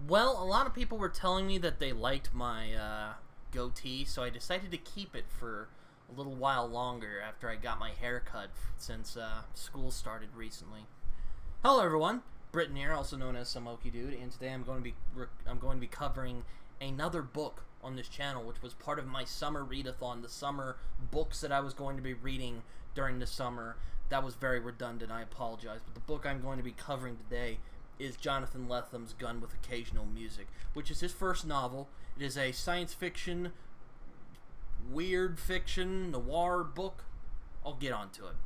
Well, a lot of people were telling me that they liked my goatee, so I decided to keep it for a little while longer after I got my hair cut since school started recently. Hello, everyone. Britton here, also known as Samoki Dude, and today I'm going to be covering another book on this channel, which was part of my summer readathon, the summer books that I was going to be reading during the summer. That was very redundant, I apologize, but the book I'm going to be covering today is Jonathan Lethem's Gun with Occasional Music, which is his first novel. It is a science fiction, weird fiction, noir book. I'll get onto it.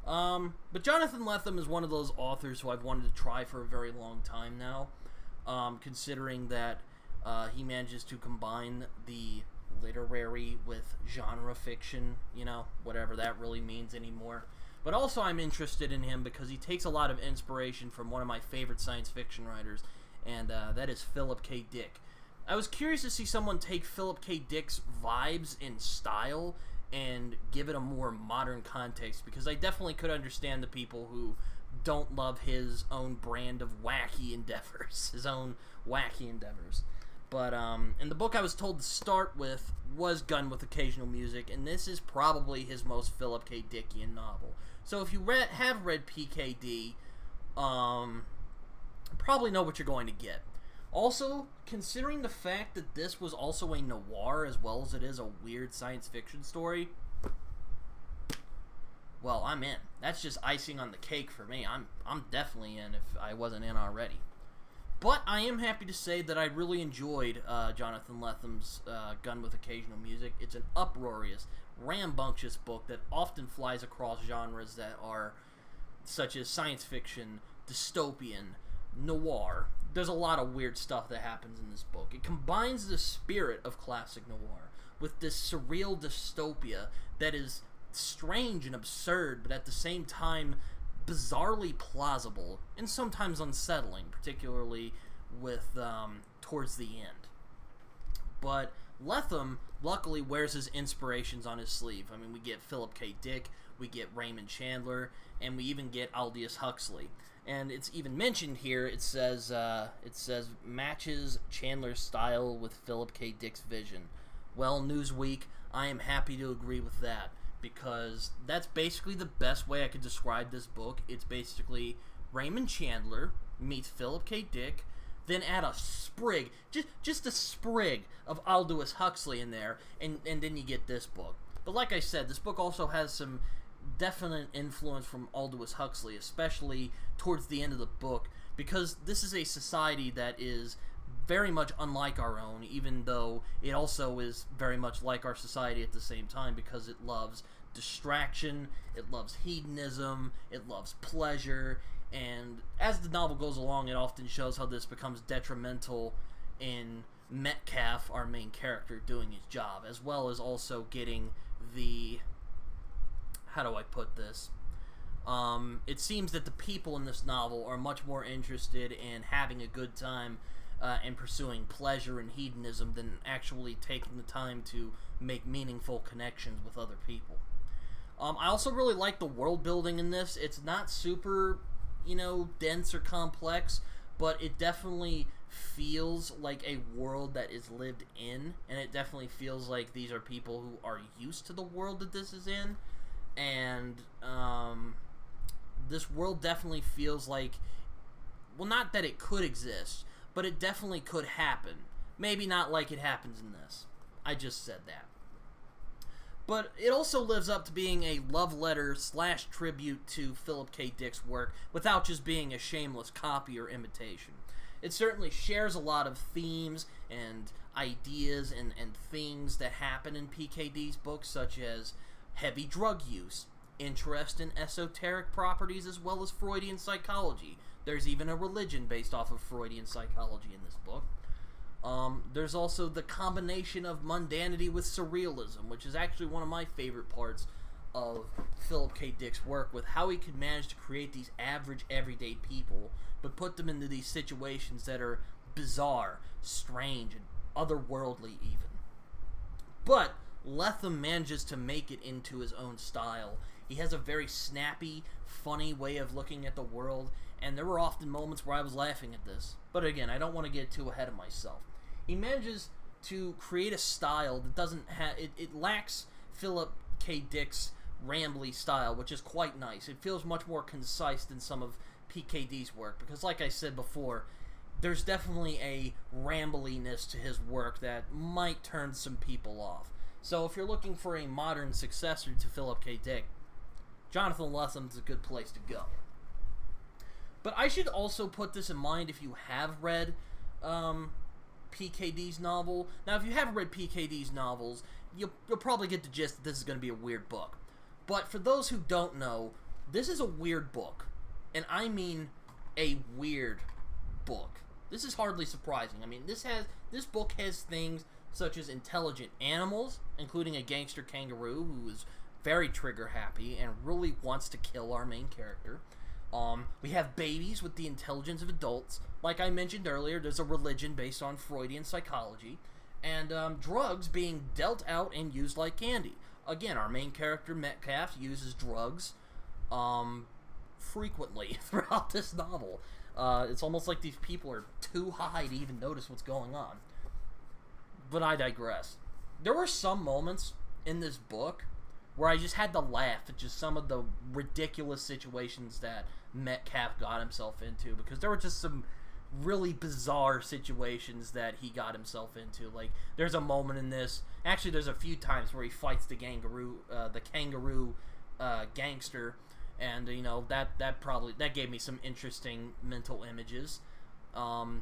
But Jonathan Lethem is one of those authors who I've wanted to try for a very long time now, considering that he manages to combine the literary with genre fiction, whatever that really means anymore. But also I'm interested in him because he takes a lot of inspiration from one of my favorite science fiction writers, and that is Philip K. Dick. I was curious to see someone take Philip K. Dick's vibes and style and give it a more modern context, because I definitely could understand the people who don't love his own brand of wacky endeavors, But, and the book I was told to start with was Gun with Occasional Music, and this is probably his most Philip K. Dickian novel. So if you have read PKD, probably know what you're going to get. Also, considering the fact that this was also a noir as well as it is a weird science fiction story, well, I'm in. That's just icing on the cake for me. I'm definitely in if I wasn't in already. But I am happy to say that I really enjoyed Jonathan Lethem's Gun with Occasional Music. It's an uproarious, rambunctious book that often flies across genres that are such as science fiction, dystopian, noir. There's a lot of weird stuff that happens in this book. It combines the spirit of classic noir with this surreal dystopia that is strange and absurd, but at the same time bizarrely plausible and sometimes unsettling, particularly with towards the end. But Lethem luckily wears his inspirations on his sleeve. I mean, we get Philip K. Dick, we get Raymond Chandler, and we even get Aldous Huxley. And it's even mentioned here. It says matches Chandler's style with Philip K. Dick's vision. Well, Newsweek, I am happy to agree with that, because that's basically the best way I could describe this book. It's basically Raymond Chandler meets Philip K. Dick, then add a sprig, just a sprig of Aldous Huxley in there, and then you get this book. But like I said, this book also has some definite influence from Aldous Huxley, especially towards the end of the book, because this is a society that is very much unlike our own, even though it also is very much like our society at the same time, because it loves distraction, it loves hedonism, it loves pleasure, and as the novel goes along, it often shows how this becomes detrimental in Metcalf, our main character, doing his job, as well as also getting the... how do I put this? It seems that the people in this novel are much more interested in having a good time and pursuing pleasure and hedonism than actually taking the time to make meaningful connections with other people. I also really like the world building in this. It's not super, dense or complex, but it definitely feels like a world that is lived in, and it definitely feels like these are people who are used to the world that this is in. And this world definitely feels like, well, not that it could exist, but it definitely could happen. Maybe not like it happens in this. I just said that. But it also lives up to being a love letter / tribute to Philip K. Dick's work without just being a shameless copy or imitation. It certainly shares a lot of themes and ideas and things that happen in PKD's books, such as heavy drug use, interest in esoteric properties, as well as Freudian psychology. There's even a religion based off of Freudian psychology in this book. There's also the combination of mundanity with surrealism, which is actually one of my favorite parts of Philip K. Dick's work, with how he could manage to create these average, everyday people, but put them into these situations that are bizarre, strange, and otherworldly even. But Lethem manages to make it into his own style. He has a very snappy, funny way of looking at the world, and there were often moments where I was laughing at this. But again, I don't want to get too ahead of myself. He manages to create a style that doesn't have... It lacks Philip K. Dick's rambly style, which is quite nice. It feels much more concise than some of PKD's work, because like I said before, there's definitely a rambliness to his work that might turn some people off. So if you're looking for a modern successor to Philip K. Dick, Jonathan Lethem's a good place to go. But I should also put this in mind if you have read PKD's novel. Now, if you haven't read PKD's novels, you'll probably get the gist that this is going to be a weird book. But for those who don't know, this is a weird book. And I mean a weird book. This is hardly surprising. I mean, this book has things such as intelligent animals, including a gangster kangaroo who is very trigger happy and really wants to kill our main character. We have babies with the intelligence of adults. Like I mentioned earlier, there's a religion based on Freudian psychology. And drugs being dealt out and used like candy. Again, our main character, Metcalf, uses drugs frequently throughout this novel. It's almost like these people are too high to even notice what's going on. But I digress. There were some moments in this book where I just had to laugh at just some of the ridiculous situations that Metcalf got himself into, because there were just some really bizarre situations that he got himself into. Like, there's a moment in this, actually there's a few times where he fights the kangaroo gangster, and you know, that gave me some interesting mental images.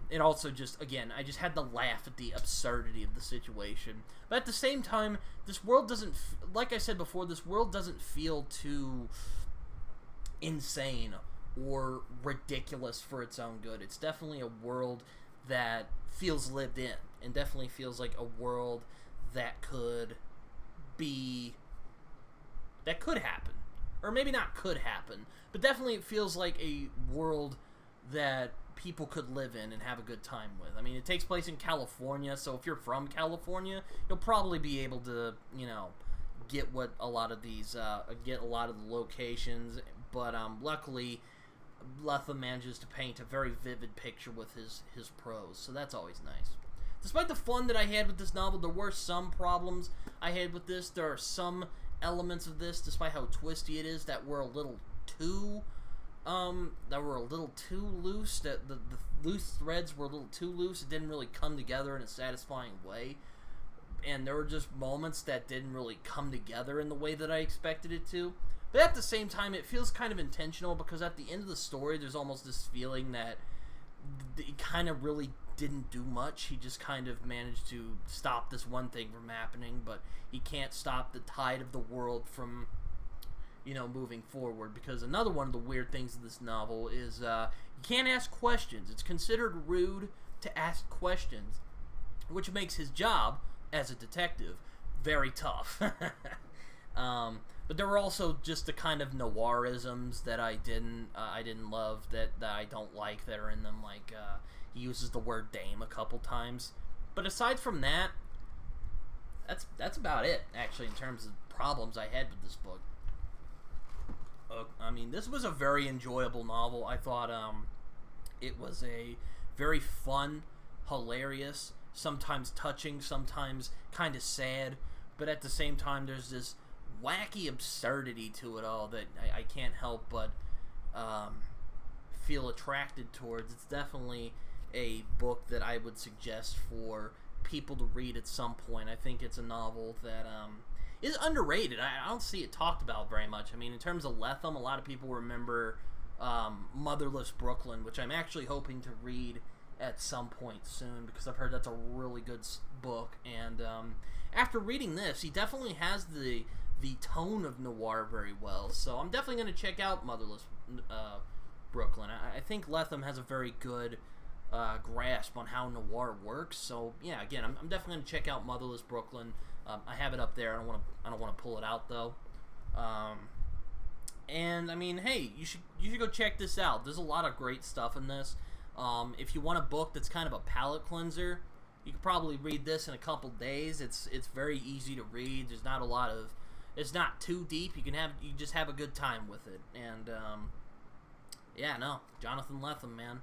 It also just, again, I just had to laugh at the absurdity of the situation. But at the same time, this world doesn't, like I said before, this world doesn't feel too insane or ridiculous for its own good. It's definitely a world that feels lived in, and definitely feels like a world that could happen. Or maybe not could happen, but definitely it feels like a world that people could live in and have a good time with. I mean, it takes place in California, so if you're from California, you'll probably be able to, you know, get a lot of the locations, but luckily Lethem manages to paint a very vivid picture with his prose, so that's always nice. Despite the fun that I had with this novel, there were some problems I had with this. There are some elements of this, despite how twisty it is, that were a little too loose. That the loose threads were a little too loose. It didn't really come together in a satisfying way, and there were just moments that didn't really come together in the way that I expected it to. But at the same time, it feels kind of intentional, because at the end of the story, there's almost this feeling that it kind of really didn't do much. He just kind of managed to stop this one thing from happening, but he can't stop the tide of the world from, you know, moving forward. Because another one of the weird things in this novel is you can't ask questions. It's considered rude to ask questions, which makes his job as a detective very tough. But there were also just the kind of noirisms that I didn't love, that I don't like, that are in them. Like he uses the word dame a couple times. But aside from that, that's about it, actually, in terms of problems I had with this book. I mean, this was a very enjoyable novel. I thought it was a very fun, hilarious, sometimes touching, sometimes kind of sad, but at the same time there's this wacky absurdity to it all that I can't help but feel attracted towards. It's definitely a book that I would suggest for people to read at some point. I think it's a novel that is underrated. I don't see it talked about very much. I mean, in terms of Lethem, a lot of people remember Motherless Brooklyn, which I'm actually hoping to read at some point soon, because I've heard that's a really good book. And after reading this, he definitely has the tone of noir very well. So I'm definitely going to check out Motherless Brooklyn. I think Lethem has a very good grasp on how noir works. So yeah, again, I'm definitely going to check out Motherless Brooklyn. I have it up there. I don't want to pull it out though. And I mean, hey, you should go check this out. There's a lot of great stuff in this. If you want a book that's kind of a palate cleanser, you could probably read this in a couple days. It's very easy to read. There's not a lot of, it's not too deep. You just have a good time with it. And Yeah, no, Jonathan Lethem, man.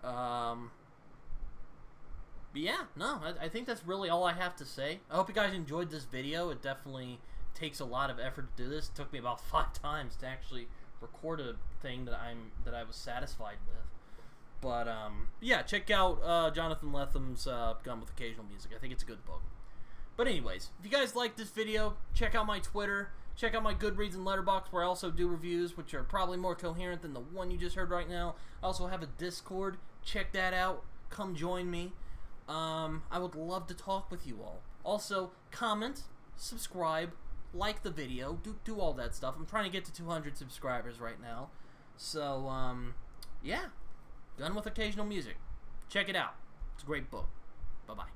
But yeah, no, I think that's really all I have to say. I hope you guys enjoyed this video. It definitely takes a lot of effort to do this. It took me about 5 times to actually record a thing that I was satisfied with. But yeah, check out Jonathan Lethem's Gun with Occasional Music. I think it's a good book. But anyways, if you guys like this video, check out my Twitter. Check out my Goodreads and Letterboxd, where I also do reviews, which are probably more coherent than the one you just heard right now. I also have a Discord. Check that out. Come join me. I would love to talk with you all. Also, comment, subscribe, like the video, do all that stuff. I'm trying to get to 200 subscribers right now. So, yeah. Gun with Occasional Music. Check it out. It's a great book. Bye-bye.